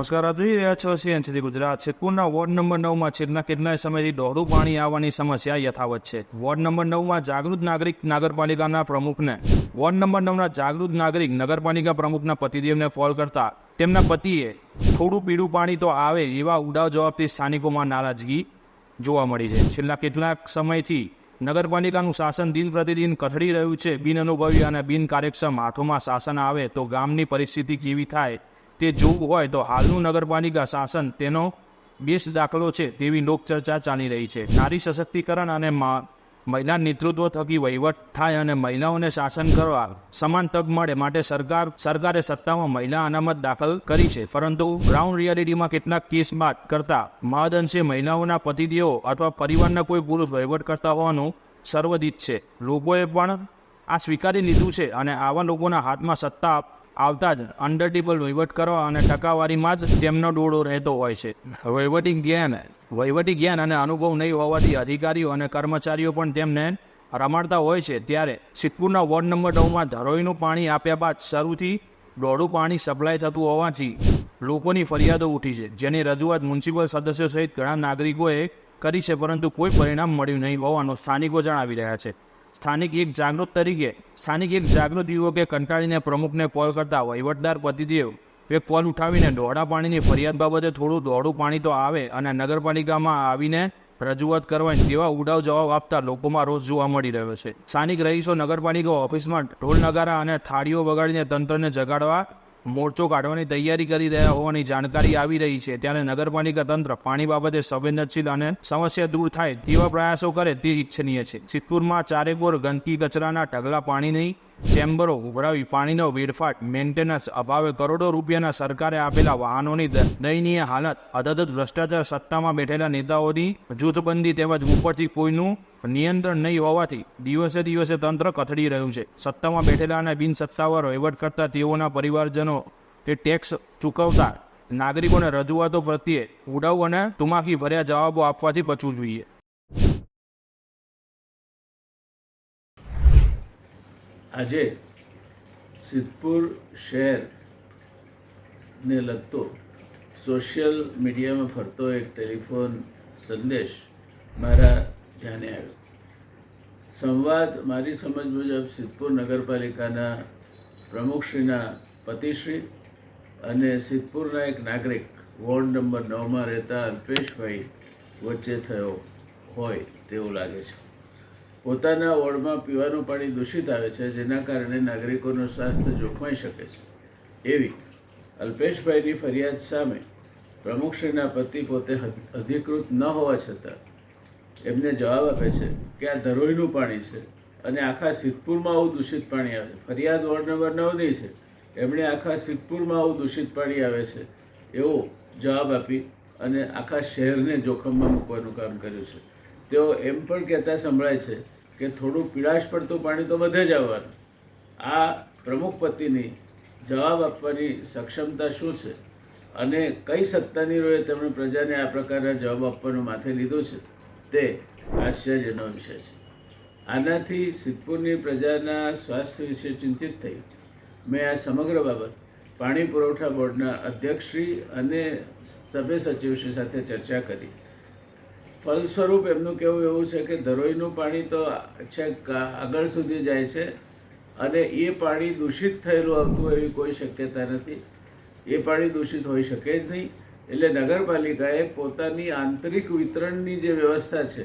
નમસ્કાર, આપ જોઈ રહ્યા છો સીએનસીટી ગુજરાત. સિદ્ધપુરના વોર્ડ નંબર 9માં છેલ્લા કેટલાય સમયથી દોડું પાણી આવવાની સમસ્યા યથાવત છે. વોર્ડ નંબર 9માં જાગૃત નાગરિક નગરપાલિકાના પ્રમુખને વોર્ડ નંબર 9ના જાગૃત નાગરિક નગરપાલિકા પ્રમુખના પતિદેવને ફોન કરતા તેમના પતિએ થોડું પીળું પાણી તો આવે એવા ઉડાવ જવાબથી સ્થાનિકોમાં નારાજગી જોવા મળી છે. છેલ્લા કેટલાક સમયથી નગરપાલિકાનું શાસન દિન પ્રતિદિન કથળી રહ્યું છે. બિનઅનુભવી અને બિનકાર્યક્ષમ હાથોમાં શાસન આવે તો ગામની પરિસ્થિતિ કેવી થાય તે જોવું હોય તો હાલનું નગરપાલિકા શાસન તેનો બેસ્ટ દાખલો છે તેવી લોકચર્ચા ચાલી રહી છે. નારી સશક્તિકરણ અને મહિલા નેતૃત્વ થકી વહીવટ થાય અને મહિલાઓને શાસન કરવા સમાન તક મળે માટે સરકારે સત્તામાં મહિલા અનામત દાખલ કરી છે. પરંતુ ગ્રાઉન્ડ રિયાલિટીમાં કેટલાક કેસ બાદ કરતા મહદઅંશે મહિલાઓના પતિદેવો અથવા પરિવારના કોઈ પુરુષ વહીવટ કરતા હોવાનું સર્વદિત છે. લોકોએ પણ આ સ્વીકારી લીધું છે અને આવા લોકોના હાથમાં સત્તા આવતા જ અંડરટેબલ વહીવટ કરવા અને ટકાવારીમાં જ તેમનો ડોળો રહેતો હોય છે. વહીવટી જ્ઞાન અને અનુભવ નહીં હોવાથી અધિકારીઓ અને કર્મચારીઓ પણ તેમને રમાડતા હોય છે. ત્યારે સિદ્ધપુરના વોર્ડ નંબર 9માં ધરોઈનું પાણી આપ્યા બાદ શરૂથી દોડું પાણી સપ્લાય થતું હોવાથી લોકોની ફરિયાદો ઉઠી છે, જેની રજૂઆત મ્યુનિસિપલ સદસ્યો સહિત ઘણા નાગરિકોએ કરી છે, પરંતુ કોઈ પરિણામ મળ્યું નહીં હોવાનું સ્થાનિકો જણાવી રહ્યા છે. સ્થાનિક એક જાગૃત યુવકે કંટાળીને પ્રમુખને કોલ કરતા વહીવટદાર પતિદેવ એક કોલ ઉઠાવીને દોડા પાણીની ફરિયાદ બાબતે થોડું દોડું પાણી તો આવે અને નગરપાલિકામાં આવીને રજૂઆત કરવાની તેવા ઉડાવ જવાબ આપતા લોકોમાં રોષ જોવા મળી રહ્યો છે. સ્થાનિક રહીશો નગરપાલિકા ઓફિસમાં ઢોલ નગારા અને થાળીઓ વગાડીને તંત્રને જગાડવા મોરચો કાઢવાની તૈયારી કરી રહ્યા હોવાની જાણકારી આવી રહી છે. ત્યારે નગરપાલિકા તંત્ર પાણી બાબતે સંવેદનશીલ અને સમસ્યા દૂર થાય તેવા પ્રયાસો કરે તે ઇચ્છનીય છે. સિદ્ધપુરમાં ચારેકોર ગંદકી કચરાના ઢગલા પાણીની ચેમ્બરો ઉભરાવી પાણીનો વેડફાટ મેન્ટેનન્સ અભાવે કરોડો રૂપિયાના સરકારે આપેલા વાહનોની દયનીય હાલત, અધધ ભ્રષ્ટાચાર, સત્તામાં બેઠેલા નેતાઓની જૂથબંધી તેમજ ઉપરથી કોઈનું નિયંત્રણ નહીં હોવાથી દિવસે દિવસે તંત્ર કથળી રહ્યું છે. સત્તામાં બેઠેલા અને બિનસત્તાવાર વહીવટ કરતા તેઓના પરિવારજનો તે ટેક્સ ચૂકવતા નાગરિકોને રજૂઆતો પ્રત્યે ઉડાવ અને તુમાકી ભર્યા જવાબો આપવાથી બચવું જોઈએ. આજે સિદ્ધપુર શહેરને લગતો સોશિયલ મીડિયામાં ફરતો એક ટેલિફોન સંદેશ મારા ધ્યાને આવ્યો. સંવાદ મારી સમજ મુજબ સિદ્ધપુર નગરપાલિકાના પ્રમુખશ્રીના પતિશ્રી અને સિદ્ધપુરના એક નાગરિક વોર્ડ નંબર 9માં રહેતા અલ્પેશભાઈ વચ્ચે થયો હોય તેવું લાગે છે. પોતાના વોર્ડમાં પીવાનું પાણી દૂષિત આવે છે, જેના કારણે નાગરિકોનું સ્વાસ્થ્ય જોખમાઈ શકે છે. એવી અલ્પેશભાઈની ફરિયાદ સામે પ્રમુખશ્રીના પતિ પોતે અધિકૃત ન હોવા છતાં એમને જવાબ આપે છે કે આ ધરોઈનું પાણી છે અને આખા સિદ્ધપુરમાં આવું દૂષિત પાણી આવે છે. ફરિયાદ વોર્ડ નંબર 9ની છે, એમણે આખા સિદ્ધપુરમાં આવું દૂષિત પાણી આવે છે એવો જવાબ આપી અને આખા શહેરને જોખમમાં મૂકવાનું કામ કર્યું છે. તેઓ એમ પણ કહેતા સંભળાય છે કે થોડું પીળાશ પડતું પાણી તો બધે જ આવવાનું. આ પ્રમુખ પતિની જવાબ આપવાની સક્ષમતા શું છે અને કઈ સત્તાનીરોએ તેમણે પ્રજાને આ પ્રકારના જવાબ આપવાનું માથે લીધું છે તે આશ્ચર્યનો વિષય છે. આનાથી સિદ્ધપુરની પ્રજાના સ્વાસ્થ્ય વિશે ચિંતિત થઈ મેં આ સમગ્ર બાબત પાણી પુરવઠા બોર્ડના અધ્યક્ષશ્રી અને સભ્ય સચિવશ્રી સાથે ચર્ચા કરી. ફલસ્વરૂપ એમનું કહેવું એવું છે કે ધરોઈનું પાણી તો છેક આગળ સુધી જાય છે અને એ પાણી દૂષિત થયેલું આવતું એવી કોઈ શક્યતા નથી. એ પાણી દૂષિત હોઈ શકે જ નહીં. એટલે નગરપાલિકાએ પોતાની આંતરિક વિતરણની જે વ્યવસ્થા છે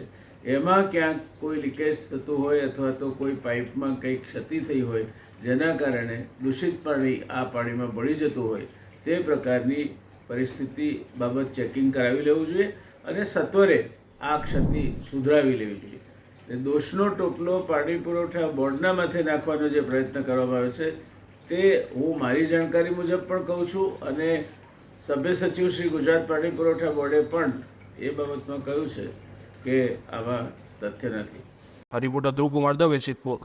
એમાં ક્યાંક કોઈ લીકેજ થતું હોય અથવા તો કોઈ પાઇપમાં કંઈક ક્ષતિ થઈ હોય જેના કારણે દૂષિત પાણી આ પાણીમાં ભળી જતું હોય તે પ્રકારની પરિસ્થિતિ બાબત ચેકિંગ કરાવી લેવું જોઈએ અને સત્વરે આ ક્ષતિ સુધરાવી લેવી જોઈએ. દોષનો ટોપલો પાણી પુરવઠા બોર્ડના માથે નાખવાનો જે પ્રયત્ન કરવામાં આવ્યો છે તે હું મારી જાણકારી મુજબ પણ કહું છું અને સભ્ય સચિવ શ્રી ગુજરાત પાણી પુરવઠા બોર્ડે પણ એ બાબતમાં કહ્યું છે કે આમાં તથ્ય નથી. રિપોર્ટર ધ્રુવ કુમાર દવે, સિદ્ધપુર.